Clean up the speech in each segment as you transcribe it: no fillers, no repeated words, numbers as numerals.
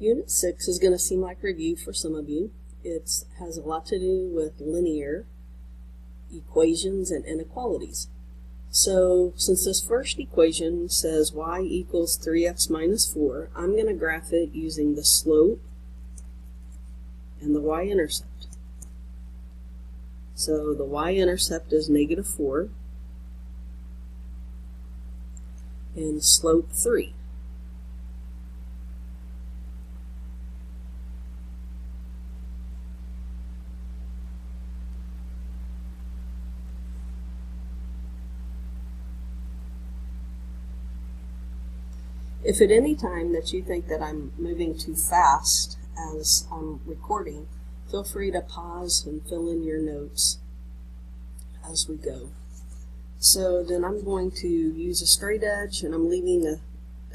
Unit 6 is going to seem like review for some of you. It has a lot to do with linear equations and inequalities. So since this first equation says y equals 3x minus 4, I'm going to graph it using the slope and the y-intercept. So the y-intercept is negative 4 and slope 3. If at any time that you think that I'm moving too fast as I'm recording, feel free to pause and fill in your notes as we go. So then I'm going to use a straight edge, and I'm leaving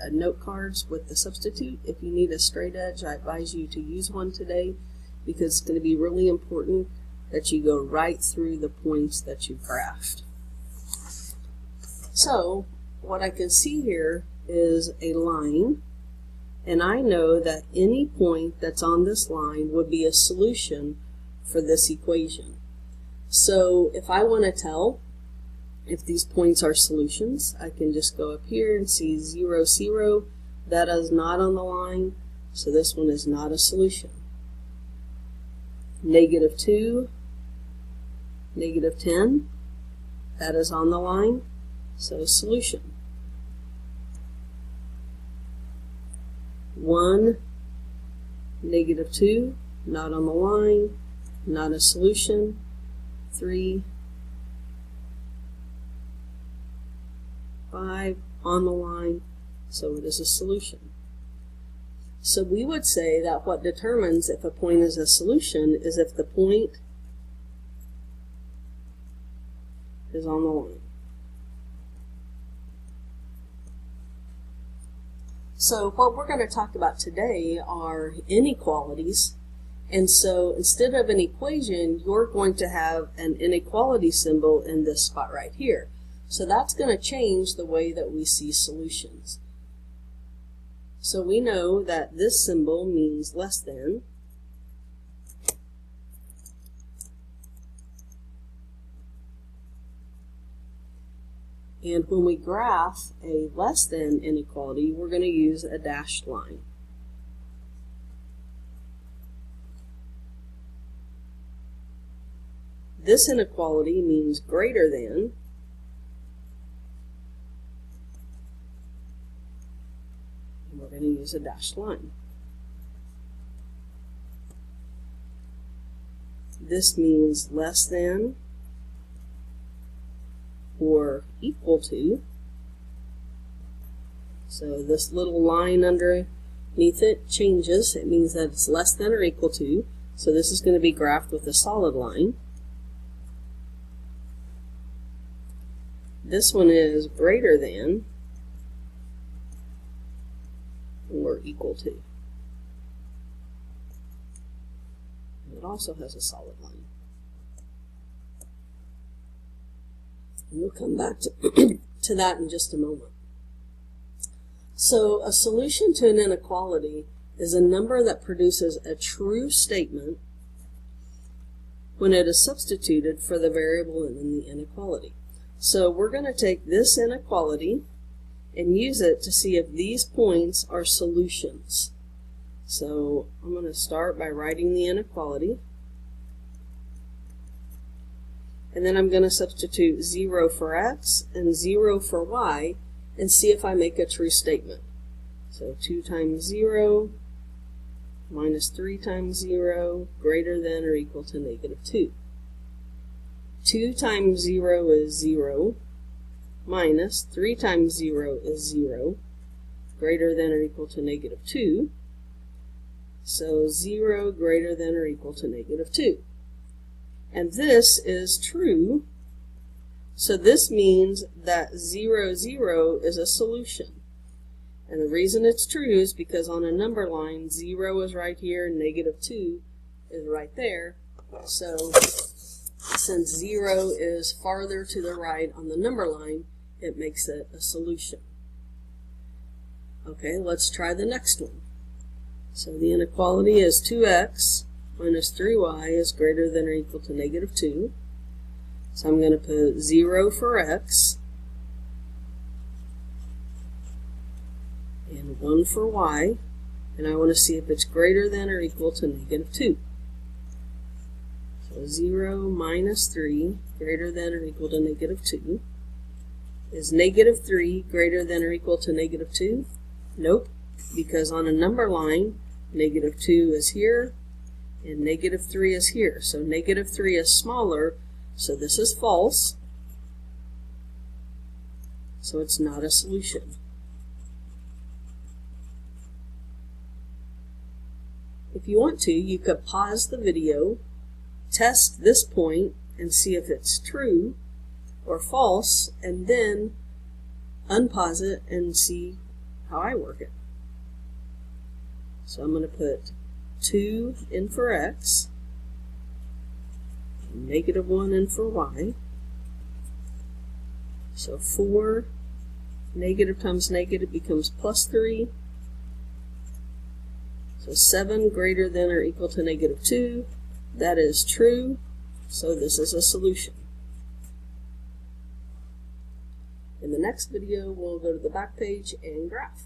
a note cards with the substitute. If you need a straight edge, I advise you to use one today because it's going to be really important that you go right through the points that you've graphed. So what I can see here is a line, and I know that any point that's on this line would be a solution for this equation. So if I want to tell if these points are solutions, I can just go up here and see 0, 0. That is not on the line, so this one is not a solution. Negative 2, negative 10, that is on the line, so a solution. 1, negative 2, not on the line, not a solution. 3, 5, on the line, so it is a solution. So we would say that what determines if a point is a solution is if the point is on the line. So what we're going to talk about today are inequalities, and so instead of an equation, you're going to have an inequality symbol in this spot right here. So that's going to change the way that we see solutions. So we know that this symbol means less than, and when we graph a less than inequality, we're going to use a dashed line. This inequality means greater than, and we're going to use a dashed line. This means less than or equal to. So this little line underneath it changes. It means that it's less than or equal to. So this is going to be graphed with a solid line. This one is greater than or equal to. It also has a solid line. And we'll come back to that in just a moment. So a solution to an inequality is a number that produces a true statement when it is substituted for the variable in the inequality. So we're going to take this inequality and use it to see if these points are solutions. So I'm going to start by writing the inequality. And then I'm going to substitute 0 for x and 0 for y and see if I make a true statement. So 2 times 0 minus 3 times 0 greater than or equal to negative 2. 2 times 0 is 0 minus 3 times 0 is 0 greater than or equal to negative 2. So 0 greater than or equal to negative 2. And this is true, so this means that 0, 0 is a solution. And the reason it's true is because on a number line, 0 is right here, negative 2 is right there. So since 0 is farther to the right on the number line, it makes it a solution. Okay, let's try the next one. So the inequality is 2x minus 3y is greater than or equal to negative 2. So I'm going to put 0 for x and 1 for y, and I want to see if it's greater than or equal to negative 2. So 0 minus 3 greater than or equal to negative 2. Is negative 3 greater than or equal to negative 2? Nope, because on a number line, negative 2 is here, and negative 3 is here. So negative 3 is smaller, so this is false. So it's not a solution. If you want to, you could pause the video, test this point, and see if it's true or false, and then unpause it and see how I work it. So I'm going to put 2 in for x, negative 1 in for y. So 4 negative times negative becomes plus 3. So 7 greater than or equal to negative 2. That is true, so this is a solution. In the next video, we'll go to the back page and graph.